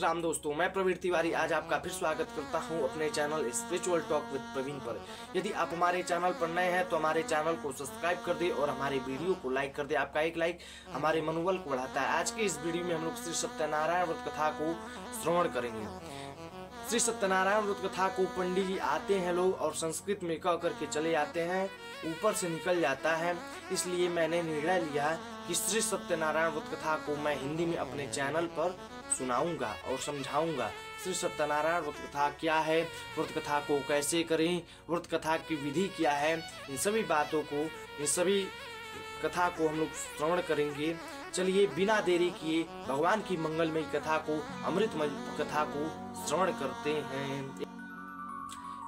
श्री राम दोस्तों, मैं प्रवीण तिवारी आज आपका फिर स्वागत करता हूं अपने channel spiritual talk with Praveen पर। यदि आप हमारे चैनल पर नए हैं तो हमारे चैनल को सब्सक्राइब कर दे और हमारे वीडियो को लाइक कर दे। आपका एक लाइक हमारे मनोबल को बढ़ाता है। आज के इस वीडियो में हम लोग श्री सत्यनारायण व्रत कथा को श्रवण करेंगे। श्री सत्यनारायण व्रत कथा को पंडित जी आते हैं लोग और संस्कृत में कह करके चले आते हैं, ऊपर से निकल जाता है। इसलिए मैंने निर्णय लिया कि श्री सत्यनारायण व्रत कथा को मैं हिंदी में अपने चैनल पर सुनाऊंगा और समझाऊंगा। श्री सत्यनारायण व्रत कथा क्या है, व्रत कथा को कैसे करें, व्रत कथा की विधि क्या है, इन सभी बातों को, इन सभी कथा को हम लोग श्रवण करेंगे। चलिए बिना देरी किए भगवान की मंगलमयी कथा को, अमृतमय कथा को श्रवण करते हैं।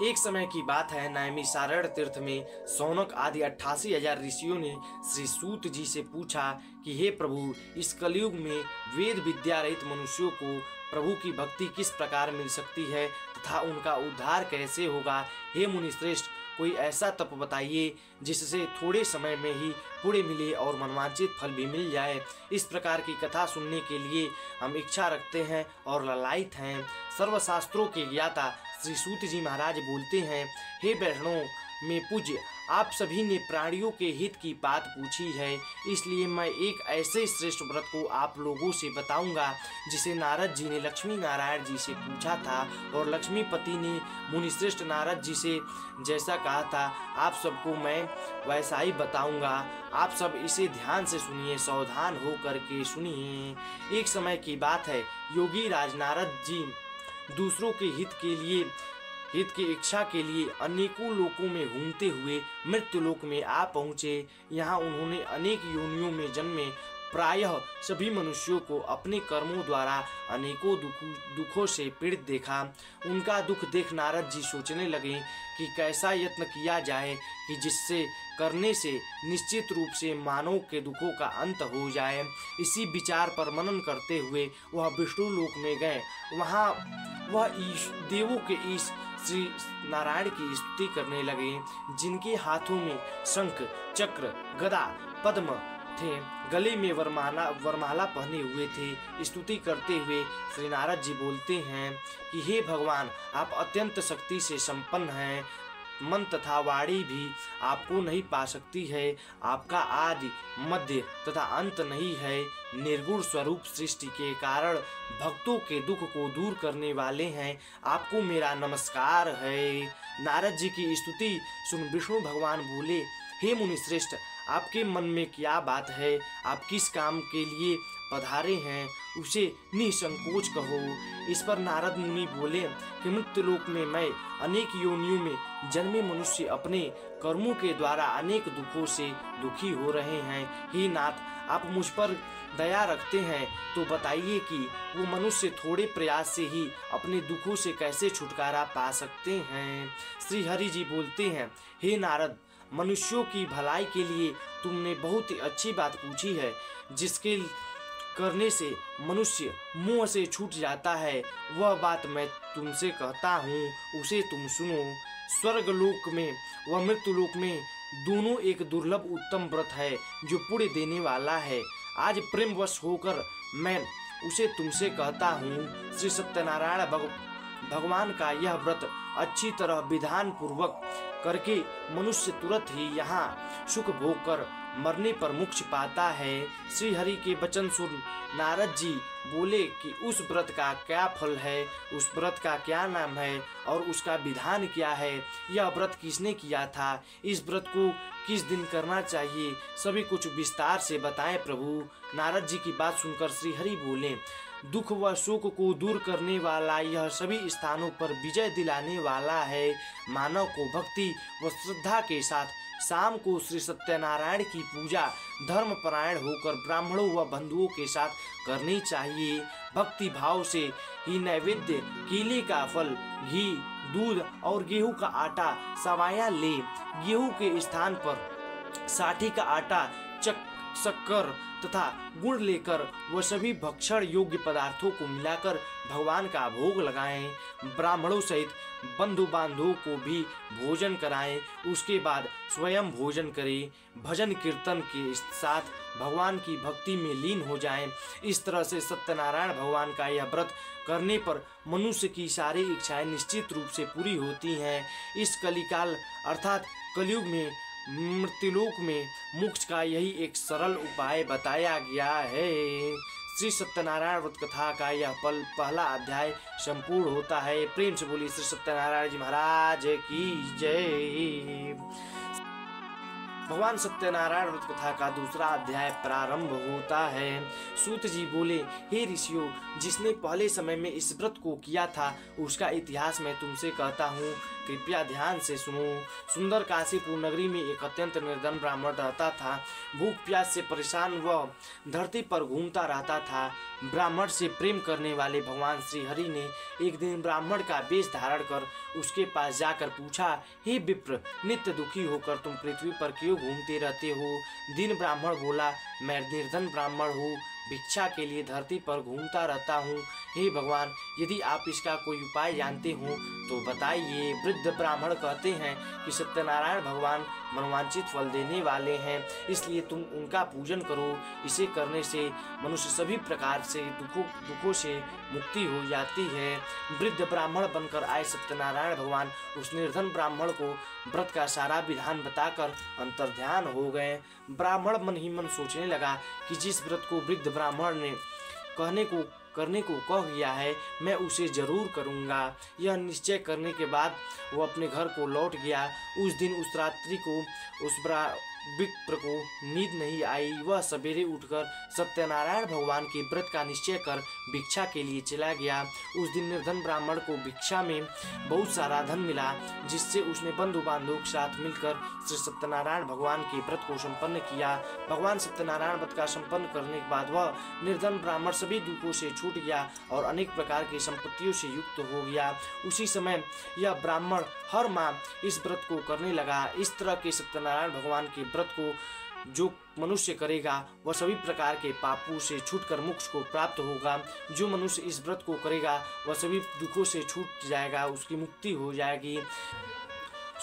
एक समय की बात है, नैमिषारण्य तीर्थ में सौनक आदि 88,000 ऋषियों ने श्री सूत जी से पूछा कि हे प्रभु, इस कलयुग में वेद विद्या रहित मनुष्यों को प्रभु की भक्ति किस प्रकार मिल सकती है तथा उनका उद्धार कैसे होगा। हे मुनि श्रेष्ठ, कोई ऐसा तप बताइए जिससे थोड़े समय में ही पुण्य मिले और मनवांचित फल भी मिल जाए। इस प्रकार की कथा सुनने के लिए हम इच्छा रखते हैं और ललायित हैं। सर्वशास्त्रों के ज्ञाता श्री सूत जी महाराज बोलते हैं, हे वैष्णव में पूज्य, आप सभी ने प्राणियों के हित की बात पूछी है, इसलिए मैं एक ऐसे श्रेष्ठ व्रत को आप लोगों से बताऊंगा जिसे नारद जी ने लक्ष्मी नारायण जी से पूछा था और लक्ष्मीपति ने मुनिश्रेष्ठ नारद जी से जैसा कहा था, आप सबको मैं वैसा ही बताऊंगा। आप सब इसे ध्यान से सुनिए, सावधान हो करके सुनिए। एक समय की बात है, योगी राज नारद जी दूसरों के हित की इच्छा के लिए अनेकों लोकों में घूमते हुए मृत्यु लोक में आ पहुँचे। यहाँ उन्होंने अनेक योनियों में जन्मे प्रायः सभी मनुष्यों को अपने कर्मों द्वारा अनेकों दुखों से पीड़ित देखा। उनका दुख देख नारद जी सोचने लगे कि कैसा यत्न किया जाए कि जिससे करने से निश्चित रूप से मानव के दुखों का अंत हो जाए। इसी विचार पर मनन करते हुए वह विष्णु लोक में गए। वहाँ वह देवों के ईश श्री नारायण की स्तुति करने लगे, जिनके हाथों में शंख चक्र गदा पद्म थे, गले में वरमाला पहने हुए थे। स्तुति करते हुए श्री नारद जी बोलते हैं कि हे भगवान, आप अत्यंत शक्ति से संपन्न हैं, मन तथा वाणी भी आपको नहीं पा सकती है। आपका आदि मध्य तथा अंत नहीं है। निर्गुण स्वरूप सृष्टि के कारण भक्तों के दुख को दूर करने वाले हैं। आपको मेरा नमस्कार है। नारद जी की स्तुति सुन विष्णु भगवान बोले, हे मुनि श्रेष्ठ, आपके मन में क्या बात है? आप किस काम के लिए पधारे हैं, उसे निसंकोच कहो। इस पर नारद मुनि बोले कि मृत्युलोक में मैं अनेक योनियों में जन्मे मनुष्य अपने कर्मों के द्वारा अनेक दुखों से दुखी हो रहे हैं। हे नाथ, आप मुझ पर दया रखते हैं तो बताइए कि वो मनुष्य थोड़े प्रयास से ही अपने दुखों से कैसे छुटकारा पा सकते हैं। श्री हरि जी बोलते हैं, हे नारद, मनुष्यों की भलाई के लिए तुमने बहुत ही अच्छी बात पूछी है। जिसके करने से मनुष्य मुंह से छूट जाता है, वह बात मैं तुमसे कहता हूँ, उसे तुम सुनो। स्वर्ग लोक में व मृत्यु लोक में दोनों एक दुर्लभ उत्तम व्रत है जो पुण्य देने वाला है। आज प्रेमवश होकर मैं उसे तुमसे कहता हूँ। श्री सत्यनारायण भगवान का यह व्रत अच्छी तरह विधान पूर्वक करके मनुष्य तुरंत ही यहाँ सुख भोग कर मरने पर मोक्ष पाता है। श्री हरि के वचन सुन नारद जी बोले कि उस व्रत का क्या फल है, उस व्रत का क्या नाम है और उसका विधान क्या है, यह व्रत किसने किया था, इस व्रत को किस दिन करना चाहिए, सभी कुछ विस्तार से बताएं प्रभु। नारद जी की बात सुनकर श्री हरि बोले, दुख व शोक को दूर करने वाला यह सभी स्थानों पर विजय दिलाने वाला है। मानव को भक्ति व श्रद्धा के साथ शाम को श्री सत्यनारायण की पूजा धर्मपरायण होकर ब्राह्मणों व बंधुओं के साथ करनी चाहिए। भक्ति भाव से ही नैवेद्य, केले का फल, घी, दूध और गेहूं का आटा सवाया ले। गेहूं के स्थान पर साठी का आटा शक्कर तथा गुड़ लेकर वह सभी भक्षण योग्य पदार्थों को मिलाकर भगवान का भोग लगाएं। ब्राह्मणों सहित बंधु बांधवों को भी भोजन कराएं। उसके बाद स्वयं भोजन करें। भजन कीर्तन के साथ भगवान की भक्ति में लीन हो जाएं। इस तरह से सत्यनारायण भगवान का यह व्रत करने पर मनुष्य की सारी इच्छाएं निश्चित रूप से पूरी होती हैं। इस कलिकाल अर्थात कलयुग में मृत्युलोक में मोक्ष का यही एक सरल उपाय बताया गया है। श्री सत्यनारायण व्रत कथा का यह पहला अध्याय संपूर्ण होता है। प्रेम से बोलिए श्री सत्यनारायण जी महाराज की जय। भगवान सत्यनारायण व्रत कथा का दूसरा अध्याय प्रारंभ होता है। सूत जी बोले, हे ऋषियों, जिसने पहले समय में इस व्रत को किया था उसका इतिहास मैं तुमसे कहता हूँ, कृपया ध्यान से सुनो। सुंदर काशीपुर नगरी में एक अत्यंत निर्धन ब्राह्मण रहता था। भूख प्यास से परेशान वह धरती पर घूमता रहता था। ब्राह्मण से प्रेम करने वाले भगवान श्री हरि ने एक दिन ब्राह्मण का वेश धारण कर उसके पास जाकर पूछा, हे विप्र, नित्य दुखी होकर तुम पृथ्वी पर क्यों घूमते रहते हो? दिन ब्राह्मण बोला, मैं निर्धन ब्राह्मण हूँ, भिक्षा के लिए धरती पर घूमता रहता हूँ। हे भगवान, यदि आप इसका कोई उपाय जानते हो तो बताइए। वृद्ध ब्राह्मण कहते हैं कि सत्यनारायण भगवान मनोवांछित फल देने वाले हैं, इसलिए तुम उनका पूजन करो। इसे करने से मनुष्य सभी प्रकार से दुखों से मुक्ति हो जाती है। वृद्ध ब्राह्मण बनकर आए सत्यनारायण भगवान उस निर्धन ब्राह्मण को व्रत का सारा विधान बताकर अंतर्ध्यान हो गए। ब्राह्मण मन ही मन सोचने लगा कि जिस व्रत को वृद्ध ब्राह्मण ने करने को कह गया है, मैं उसे जरूर करूंगा। यह निश्चय करने के बाद वो अपने घर को लौट गया। उस दिन उस रात्रि को उस विप्र को नींद नहीं आई। वह सवेरे उठकर सत्यनारायण भगवान के व्रत का निश्चय कर भिक्षा के लिए चला गया। उस दिन निर्धन ब्राह्मण को भिक्षा में बहुत सारा धन मिला, जिससे उसने बंधु बांधवों के साथ मिलकर श्री सत्यनारायण भगवान के व्रत को संपन्न किया। भगवान सत्यनारायण व्रत का संपन्न करने के बाद वह निर्धन ब्राह्मण सभी दुखों से छूट गया और अनेक प्रकार की संपत्तियों से युक्त हो गया। उसी समय यह ब्राह्मण हर माह इस व्रत को करने लगा। इस तरह के सत्यनारायण भगवान के व्रत को जो मनुष्य करेगा वह सभी प्रकार के पापों से छूटकर मोक्ष को प्राप्त होगा। जो मनुष्य इस व्रत को करेगा वह सभी दुखों से छूट जाएगा, उसकी मुक्ति हो जाएगी।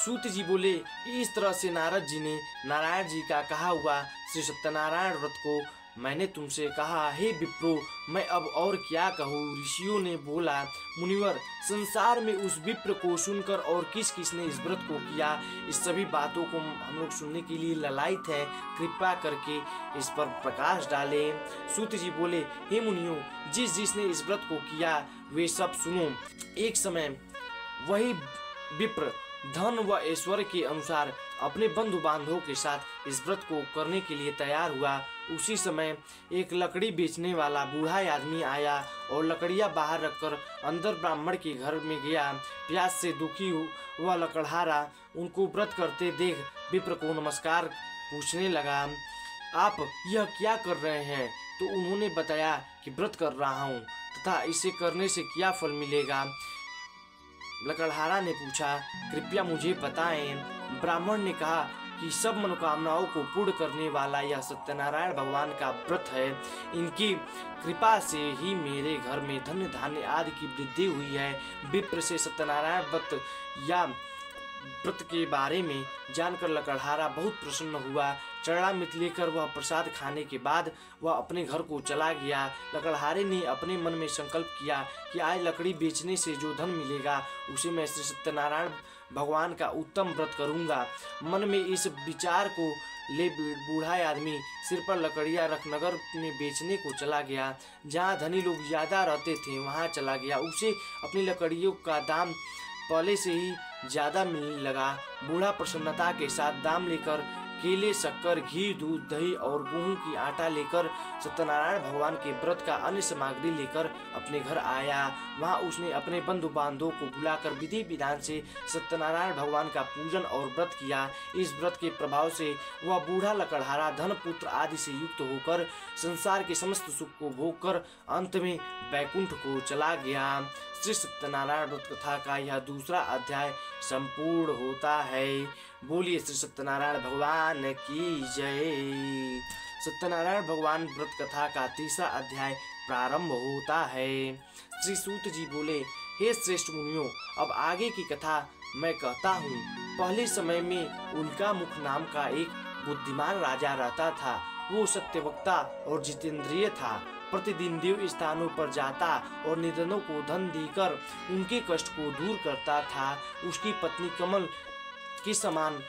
सूत जी बोले, इस तरह से नारद जी ने नारायण जी का कहा हुआ श्री सत्यनारायण व्रत को मैंने तुमसे कहा। हे विप्रो, मैं अब और क्या कहूँ? ऋषियों ने बोला, मुनिवर, संसार में उस विप्र को सुनकर और किस किस ने इस व्रत को किया, इस सभी बातों को हम लोग सुनने के लिए ललायित हैं। कृपा करके इस पर प्रकाश डालें। सूत जी बोले, हे मुनियों, जिस जिसने इस व्रत को किया वे सब सुनो। एक समय वही विप्र धन व ऐश्वर्य के अनुसार अपने बंधु बांधवों के साथ इस व्रत को करने के लिए तैयार हुआ। उसी समय एक लकड़ी बेचने वाला बूढ़ा आदमी आया और लकड़ियां बाहर रखकर अंदर ब्राह्मण के घर में गया। प्यास से दुखी वह लकड़हारा उनको व्रत करते देख विप्र को नमस्कार पूछने लगा, आप यह क्या कर रहे हैं? तो उन्होंने बताया कि व्रत कर रहा हूँ तथा इसे करने से क्या फल मिलेगा। लकड़हारा ने पूछा, कृपया मुझे बताएं। ब्राह्मण ने कहा कि सब मनोकामनाओं को पूर्ण करने वाला यह सत्यनारायण भगवान का व्रत है। इनकी कृपा से ही मेरे घर में धन धान्य आदि की वृद्धि हुई है। विप्र से सत्यनारायण व्रत या व्रत के बारे में जानकर लकड़हारा बहुत प्रसन्न हुआ। चरणामृत लेकर वह प्रसाद खाने के बाद वह अपने घर को चला गया। लकड़हारे ने अपने मन में संकल्प किया कि आज लकड़ी बेचने से जो धन मिलेगा उसे मैं श्री सत्यनारायण भगवान का उत्तम व्रत करूंगा। मन में इस विचार को ले बूढ़ा आदमी सिर पर लकड़ियां रख नगर में बेचने को चला गया। जहाँ धनी लोग ज्यादा रहते थे वहाँ चला गया। उसे अपनी लकड़ियों का दाम पहले से ही ज्यादा मिलने लगा। बूढ़ा प्रसन्नता के साथ दाम लेकर केले, शक्कर, घी, दूध, दही और गेहूं की आटा लेकर सत्यनारायण भगवान के व्रत का अन्य सामग्री लेकर अपने घर आया। वहां उसने अपने बंधु बांधवों को बुलाकर विधि विधान से सत्यनारायण भगवान का पूजन और व्रत किया। इस व्रत के प्रभाव से वह बूढ़ा लकड़हारा धन पुत्र आदि से युक्त होकर संसार के समस्त सुख को भोग कर अंत में बैकुंठ को चला गया। श्री सत्यनारायण व्रत कथा का यह दूसरा अध्याय संपूर्ण होता है। बोलिए श्री सत्यनारायण भगवान की जय। सत्यनारायण भगवान व्रत कथा का तीसरा अध्याय प्रारंभ होता है। श्री सूत जी बोले, हे श्रेष्ठ मुनियों, अब आगे की कथा मैं कहता हूँ। पहले समय में उल्का मुख नाम का एक बुद्धिमान राजा रहता था। वो सत्यवक्ता और जितेंद्रिय था। प्रतिदिन देव स्थानों पर जाता और निर्धनों को धन देकर उनके कष्ट को दूर करता था। उसकी पत्नी कमल के समान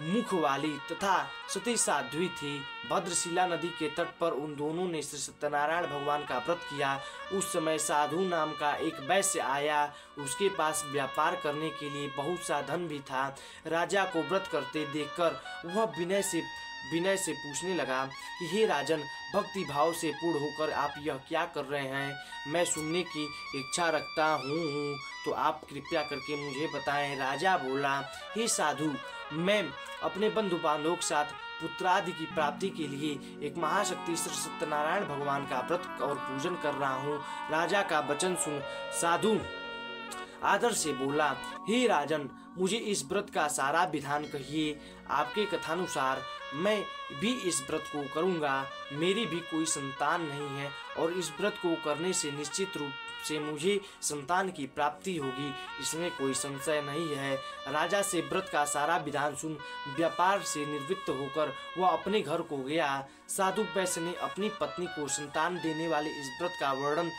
मुख वाली तथा सती साध्वी थी। भद्रशिला नदी के तट पर उन दोनों ने श्री सत्यनारायण भगवान का व्रत किया। उस समय साधु नाम का एक वैश्य आया। उसके पास व्यापार करने के लिए बहुत सा धन भी था। राजा को व्रत करते देखकर वह विनय से पूछने लगा कि हे राजन, भक्ति भाव से पूर्ण होकर आप यह क्या कर रहे हैं? मैं सुनने की इच्छा रखता हूँ, तो आप कृपया करके मुझे बताएं। राजा बोला, हे साधु, मैं अपने बंधु बांधवों के साथ पुत्रादि की प्राप्ति के लिए एक महाशक्ति श्री सत्यनारायण भगवान का व्रत और पूजन कर रहा हूँ। राजा का वचन सुन साधु आदर से बोला, हे राजन, मुझे इस व्रत का सारा विधान कहिए। आपके कथानुसार मैं भी इस व्रत को करूंगा। मेरी भी कोई संतान नहीं है और इस व्रत को करने से निश्चित रूप से मुझे संतान की प्राप्ति होगी, इसमें कोई संशय नहीं है। राजा से व्रत का सारा विधान सुन व्यापार से निवृत्त होकर वह अपने घर को गया। साधु वैश्य ने अपनी पत्नी को संतान देने वाले इस व्रत का वर्णन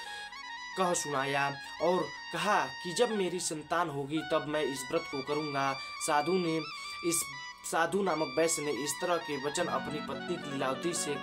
कह सुनाया और कहा कि जब मेरी संतान होगी तब मैं इस व्रत को करूंगा। साधु नामक वैश्य ने इस तरह के वचन अपनी पत्नी लीलावती से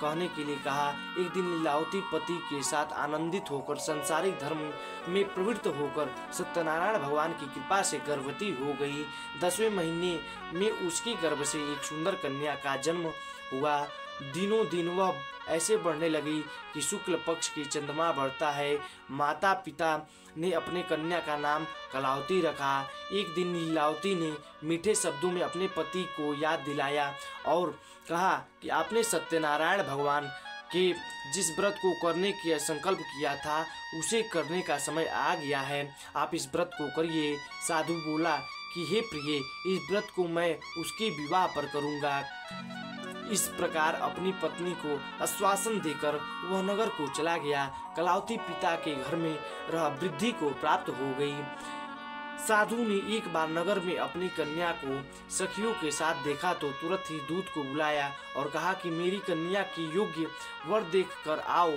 कहने के लिए कहा। एक दिन लीलावती पति के साथ आनंदित होकर संसारिक धर्म में प्रवृत्त होकर सत्यनारायण भगवान की कृपा से गर्भवती हो गई। 10वें महीने में उसके गर्भ से एक सुंदर कन्या का जन्म हुआ। दिनों दिन वह ऐसे बढ़ने लगी कि शुक्ल पक्ष की चंद्रमा बढ़ता है। माता पिता ने अपने कन्या का नाम कलावती रखा। एक दिन लीलावती ने मीठे शब्दों में अपने पति को याद दिलाया और कहा कि आपने सत्यनारायण भगवान के जिस व्रत को करने का संकल्प किया था उसे करने का समय आ गया है, आप इस व्रत को करिए। साधु बोला कि हे प्रिय, इस व्रत को मैं उसके विवाह पर करूंगा। इस प्रकार अपनी पत्नी को आश्वासन देकर वह नगर को चला गया। कलावती पिता के घर में रह वृद्धि को प्राप्त हो गई। साधु ने एक बार नगर में अपनी कन्या को सखियों के साथ देखा तो तुरंत ही दूत को बुलाया और कहा कि मेरी कन्या की योग्य वर देख कर आओ।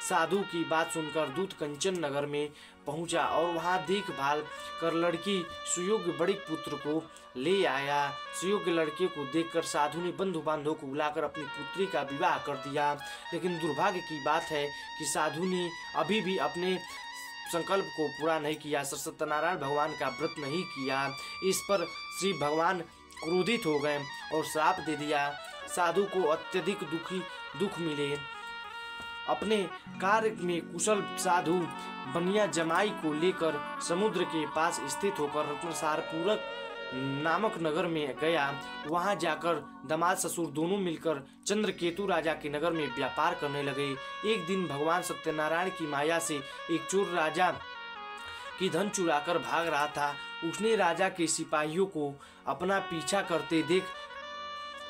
साधु की बात सुनकर दूत कंचन नगर में पहुंचा और वहां देखभाल कर लड़की सुयोग्य बड़े पुत्र को ले आया। सुयोग्य लड़के को देखकर साधु ने बंधु बांधवों को बुलाकर अपनी पुत्री का विवाह कर दिया। लेकिन दुर्भाग्य की बात है कि साधु ने अभी भी अपने संकल्प को पूरा नहीं किया, सत्यनारायण भगवान का व्रत नहीं किया। इस पर श्री भगवान क्रोधित हो गए और श्राप दे दिया। साधु को अत्यधिक दुख मिले। अपने कार्य में कुशल साधु बनिया जमाई को लेकर समुद्र के पास स्थित होकर रत्नसार पूरक नामक नगर में गया। वहां जाकर दामाद ससुर दोनों मिलकर चंद्रकेतु राजा के नगर में व्यापार करने लगे। एक दिन भगवान सत्यनारायण की माया से एक चोर राजा की धन चुराकर भाग रहा था। उसने राजा के सिपाहियों को अपना पीछा करते देख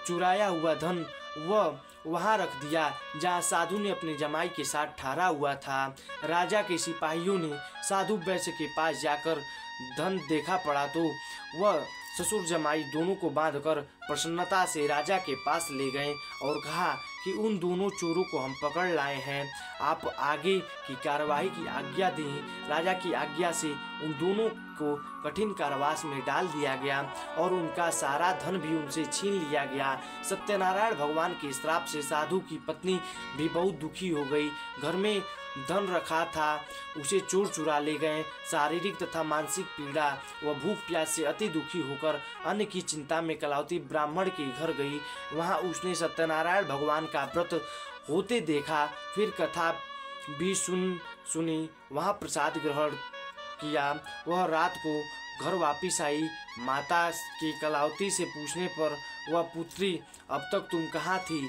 चुराया हुआ धन वह वहां रख दिया जहां साधु ने अपने जमाई के साथ ठहरा हुआ था। राजा के सिपाहियों ने साधु वैश्य के पास जाकर धन देखा पड़ा तो वह ससुर जमाई दोनों को बांधकर प्रसन्नता से राजा के पास ले गए और कहा कि उन दोनों चोरों को हम पकड़ लाए हैं, आप आगे की कार्यवाही की आज्ञा दें। राजा की आज्ञा से उन दोनों को कठिन कारावास में डाल दिया गया और उनका सारा धन भी उनसे छीन लिया गया। सत्यनारायण भगवान के श्राप से साधु की पत्नी भी बहुत दुखी हो गई। घर में धन रखा था उसे चोर चुरा ले गए। शारीरिक तथा मानसिक पीड़ा व भूख प्यास से अति दुखी होकर अन्न की चिंता में कलावती ब्राह्मण के घर गई। वहां उसने सत्यनारायण भगवान का व्रत होते देखा। फिर कथा भी सुनी। वहां प्रसाद ग्रहण किया। वह रात को घर वापिस आई। माता की कलावती से पूछने पर वह पुत्री, अब तक तुम कहाँ थी?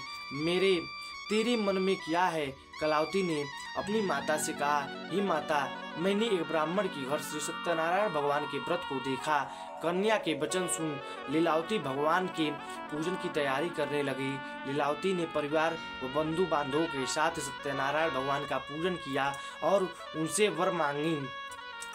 तेरे मन में क्या है? कलावती ने अपनी माता से कहा, हे माता, मैंने एक ब्राह्मण के घर श्री सत्यनारायण भगवान के व्रत को देखा। कन्या के वचन सुन लीलावती भगवान के पूजन की तैयारी करने लगी। लीलावती ने परिवार व बंधु बांधवों के साथ सत्यनारायण भगवान का पूजन किया और उनसे वर मांगी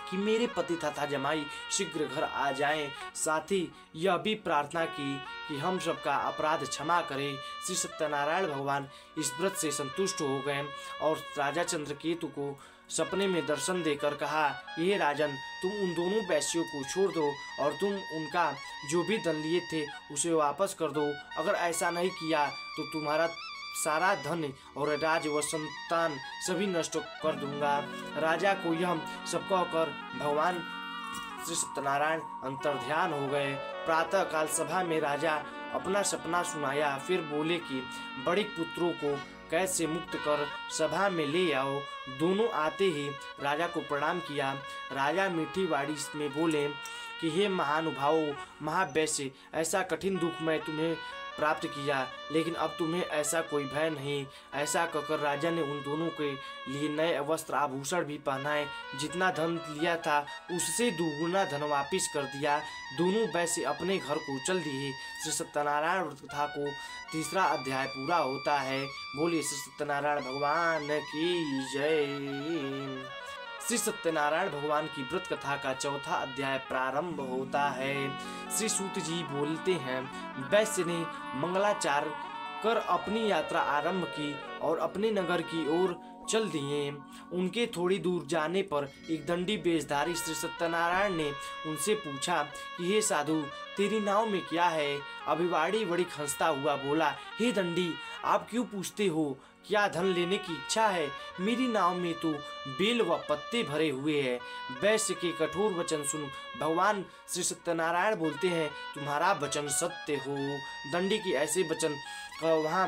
कि मेरे पति तथा जमाई शीघ्र घर आ जाएं। साथ ही यह भी प्रार्थना की कि हम सबका अपराध क्षमा करें। श्री सत्यनारायण भगवान इस व्रत से संतुष्ट हो गए और राजा चंद्रकेतु को सपने में दर्शन देकर कहा, ये राजन, तुम उन दोनों वैश्यों को छोड़ दो और तुम उनका जो भी धन लिए थे उसे वापस कर दो। अगर ऐसा नहीं किया तो तुम्हारा सारा धन और राज व संतान सभी नष्ट कर दूंगा। राजा को यह सब कहकर भगवान श्री सत्यनारायण अंतर्ध्यान हो गए। प्रातः काल सभा में राजा अपना सपना सुनाया, फिर बोले कि बड़े पुत्रों को कैद से मुक्त कर सभा में ले आओ। दोनों आते ही राजा को प्रणाम किया। राजा मीठी वाणी में बोले कि हे महानुभावों, महावैश्य, ऐसा कठिन दुख मैं तुम्हें प्राप्त किया, लेकिन अब तुम्हें ऐसा कोई भय नहीं। ऐसा कहकर राजा ने उन दोनों के लिए नए वस्त्र आभूषण भी पहनाए। जितना धन लिया था उससे दुगुना धन वापिस कर दिया। दोनों वैसे अपने घर को चल दिए। श्री सत्यनारायण व्रत कथा को तीसरा अध्याय पूरा होता है। बोलिए श्री सत्यनारायण भगवान की जय। श्री सत्यनारायण भगवान की व्रत कथा का चौथा अध्याय प्रारंभ होता है। श्री सूत जी बोलते हैं, वैश्य ने मंगलाचार कर अपनी यात्रा आरंभ की और अपने नगर की ओर चल दिए। उनके थोड़ी दूर जाने पर एक दंडी वेशधारी श्री सत्यनारायण ने उनसे पूछा कि हे साधु, तेरी नाव में क्या है? अभिवाड़ी बड़ी खंसता हुआ बोला, हे दंडी, आप क्यों पूछते हो? क्या धन लेने की इच्छा है? मेरी नाव में तो बेल व पत्ते भरे हुए हैं। वैश्य के कठोर वचन सुन भगवान श्री सत्यनारायण बोलते हैं, तुम्हारा वचन सत्य हो। दंडी के ऐसे वचन वहां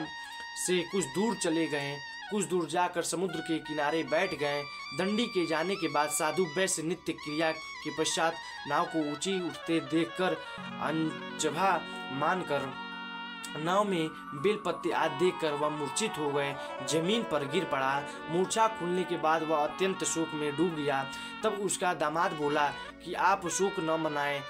से कुछ दूर चले गए। कुछ दूर जाकर समुद्र के किनारे बैठ गए। दंडी के जाने के बाद साधु वैश्य नित्य क्रिया के पश्चात नाव को ऊंची उठते देखकर अनचभा मानकर नाव में बेल पत्ते आदि देखकर वह मूर्छित हो गए, जमीन पर गिर पड़ा। मूर्छा खुलने के बाद वह अत्यंत शोक में डूब गया। तब उसका दामाद बोला कि आप शोक न मनाएं,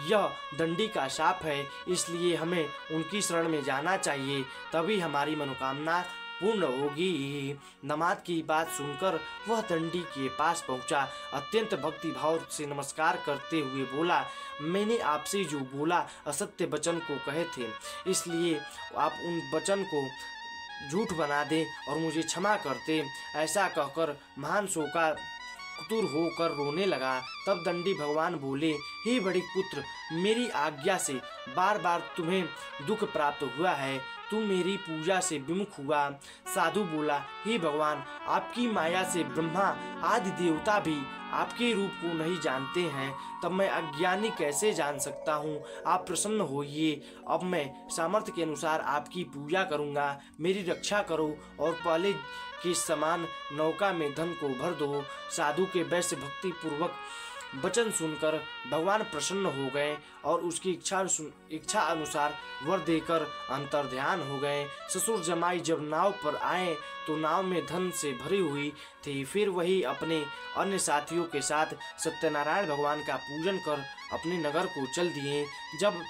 यह दंडी का शाप है, इसलिए हमें उनकी शरण में जाना चाहिए, तभी हमारी मनोकामना पूर्ण होगी। दामाद की बात सुनकर वह दंडी के पास पहुंचा। अत्यंत भक्ति भाव से नमस्कार करते हुए बोला, मैंने आपसे जो बोला असत्य वचन को कहे थे, इसलिए आप उन वचन को झूठ बना दें और मुझे क्षमा कर दें। ऐसा कहकर महान शोकातुर होकर रोने लगा। तब दंडी भगवान बोले, हे बड़े पुत्र, मेरी आज्ञा से बार बार तुम्हें दुख प्राप्त हुआ है, तू मेरी पूजा से विमुख हुआ। साधु बोला, हे भगवान, आपकी माया से ब्रह्मा आदि देवता भी आपके रूप को नहीं जानते हैं, तब मैं अज्ञानी कैसे जान सकता हूँ? आप प्रसन्न होइए, अब मैं सामर्थ्य के अनुसार आपकी पूजा करूँगा। मेरी रक्षा करो और पहले के समान नौका में धन को भर दो। साधु के वैश्य भक्ति पूर्वक वचन सुनकर भगवान प्रसन्न हो गए और उसकी इच्छा अनुसार वर देकर अंतर्ध्यान हो गए। ससुर जमाई जब नाव पर आए तो नाव में धन से भरी हुई थी। फिर वही अपने अन्य साथियों के साथ सत्यनारायण भगवान का पूजन कर अपने नगर को चल दिए। जब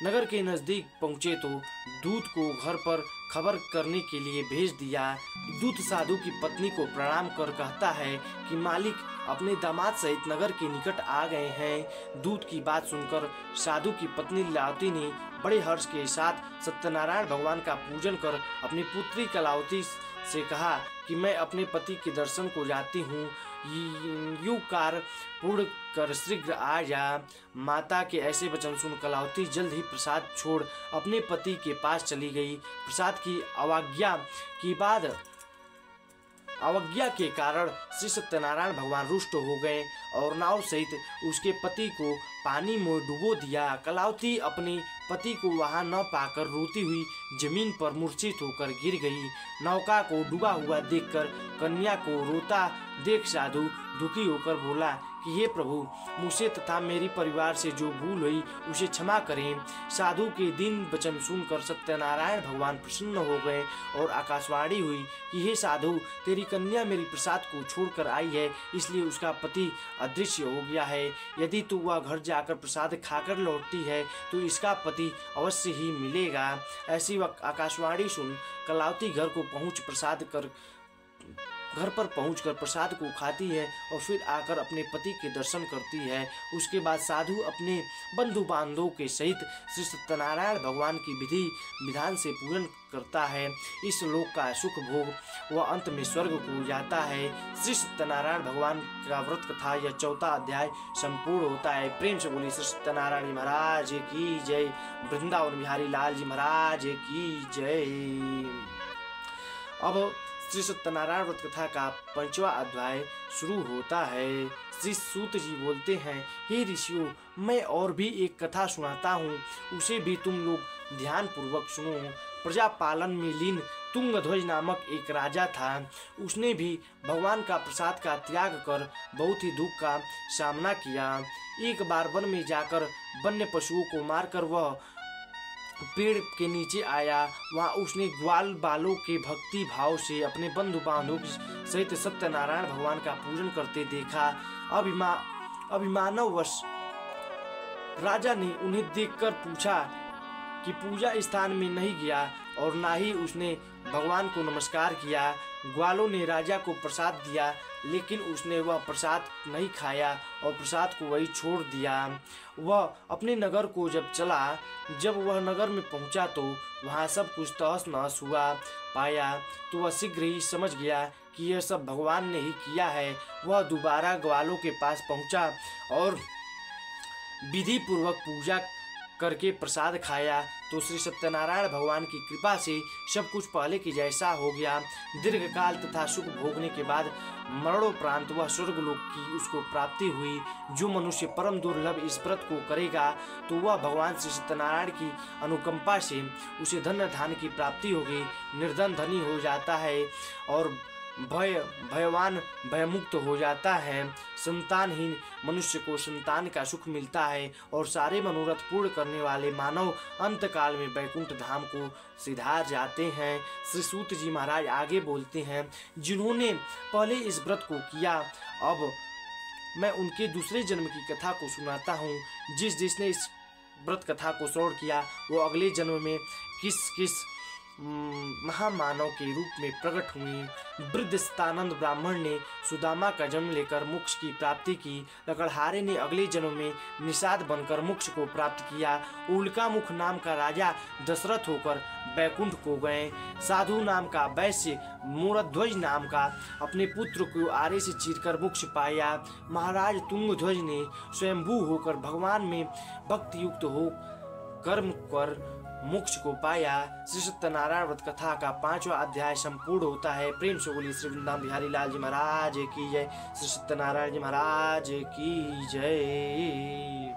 नगर के नजदीक पहुँचे तो दूत को घर पर खबर करने के लिए भेज दिया। दूत साधु की पत्नी को प्रणाम कर कहता है कि मालिक अपने दामाद सहित नगर के निकट आ गए हैं। दूत की बात सुनकर साधु की पत्नी लीलावती ने बड़े हर्ष के साथ सत्यनारायण भगवान का पूजन कर अपनी पुत्री कलावती से कहा कि मैं अपने पति के दर्शन को जाती हूँ, यू कार्य पूर्ण कर शीघ्र आ जा। माता के ऐसे वचन सुन कलावती जल्द ही प्रसाद छोड़ अपने पति के पास चली गई। प्रसाद की अवज्ञा के कारण श्री सत्यनारायण भगवान रुष्ट हो गए और नाव सहित उसके पति को पानी में डुबो दिया। कलावती अपने पति को वहां न पाकर रोती हुई जमीन पर मूर्छित होकर गिर गई। नौका को डूबा हुआ देखकर कन्या को रोता देख साधु दुखी होकर बोला कि हे प्रभु, मुझसे तथा मेरी परिवार से जो भूल हुई उसे क्षमा करें। साधु के दीन वचन सुनकर सत्यनारायण भगवान प्रसन्न हो गए और आकाशवाणी हुई कि हे साधु, तेरी कन्या मेरी प्रसाद को छोड़कर आई है, इसलिए उसका पति अदृश्य हो गया है। यदि तू वह घर जाकर प्रसाद खाकर लौटती है तो इसका पति अवश्य ही मिलेगा। ऐसी वक्त आकाशवाणी सुन कलावती घर पर पहुंचकर प्रसाद को खाती है और फिर आकर अपने पति के दर्शन करती है। उसके बाद साधु अपने बंधु बांधवों के सहित श्री सत्यनारायण भगवान की विधि विधान से पूजन करता है। इस लोक का सुख भोग वह अंत में स्वर्ग को जाता है। श्री सत्यनारायण भगवान का व्रत कथा यह 4वां अध्याय संपूर्ण होता है। प्रेम से बोली श्री सत्यनारायण जी महाराज की जय। वृंदावन बिहारी लाल जी महाराज की जय। अब श्री सत्यनारायण व्रत कथा का 5वां अध्याय शुरू होता है। श्री सूत जी बोलते हैं, हे ऋषियों, मैं और भी एक कथा सुनाता हूँ, उसे भी तुम लोग ध्यान पूर्वक सुनो। प्रजा पालन में लीन तुंगध्वज नामक एक राजा था। उसने भी भगवान का प्रसाद का त्याग कर बहुत ही दुख का सामना किया। एक बार वन में जाकर वन्य पशुओं को मारकर वह पेड़ के नीचे आया। वहाँ उसने ग्वाल बालों के भक्ति भाव से अपने बंधु बांधवों सहित सत्यनारायण भगवान का पूजन करते देखा। अभिमानवश राजा ने उन्हें देखकर पूछा कि पूजा स्थान में नहीं गया और ना ही उसने भगवान को नमस्कार किया। ग्वालों ने राजा को प्रसाद दिया, लेकिन उसने वह प्रसाद नहीं खाया और प्रसाद को वही छोड़ दिया। वह अपने नगर को जब वह नगर में पहुंचा तो वहां सब कुछ तहस नहस हुआ पाया तो वह शीघ्र ही समझ गया कि यह सब भगवान ने ही किया है। वह दोबारा ग्वालों के पास पहुंचा और विधि पूर्वक पूजा करके प्रसाद खाया तो श्री सत्यनारायण भगवान की कृपा से सब कुछ पहले की जैसा हो गया। दीर्घ काल तथा सुख भोगने के बाद मरणोपरांत वह स्वर्गलोक की उसको प्राप्ति हुई। जो मनुष्य परम दुर्लभ इस व्रत को करेगा तो वह भगवान श्री सत्यनारायण की अनुकंपा से उसे धन धान की प्राप्ति होगी, निर्धन धनी हो जाता है और भयवान भयमुक्त हो जाता है। संतानहीन मनुष्य को संतान का सुख मिलता है और सारे मनोरथ पूर्ण करने वाले मानव अंत काल में वैकुंठ धाम को सिधार जाते हैं। श्री सूत जी महाराज आगे बोलते हैं, जिन्होंने पहले इस व्रत को किया, अब मैं उनके दूसरे जन्म की कथा को सुनाता हूँ। जिसने इस व्रत कथा को श्रवण किया वो अगले जन्म में किस महामानव के रूप में प्रकट हुई। वृद्ध स्थानंद ब्राह्मण ने सुदामा का जन्म लेकर मोक्ष की प्राप्ति की। लकड़हारे ने अगले जन्म में निषाद बनकर मोक्ष को प्राप्त किया। उल्कामुख नाम का राजा दशरथ होकर बैकुंठ को गए। साधु नाम का वैश्य मूरध्वज नाम का अपने पुत्र को आरे से चीरकर मोक्ष पाया। महाराज तुंगध्वज ने स्वयंभू होकर भगवान में भक्ति युक्त हो कर्म कर मोक्ष को पाया। श्री सत्यनारायण व्रत कथा का 5वां अध्याय संपूर्ण होता है। प्रेम से बोलिए श्री वृंदावन बिहारी लाल जी महाराज की जय। श्री सत्यनारायण जी महाराज की जय।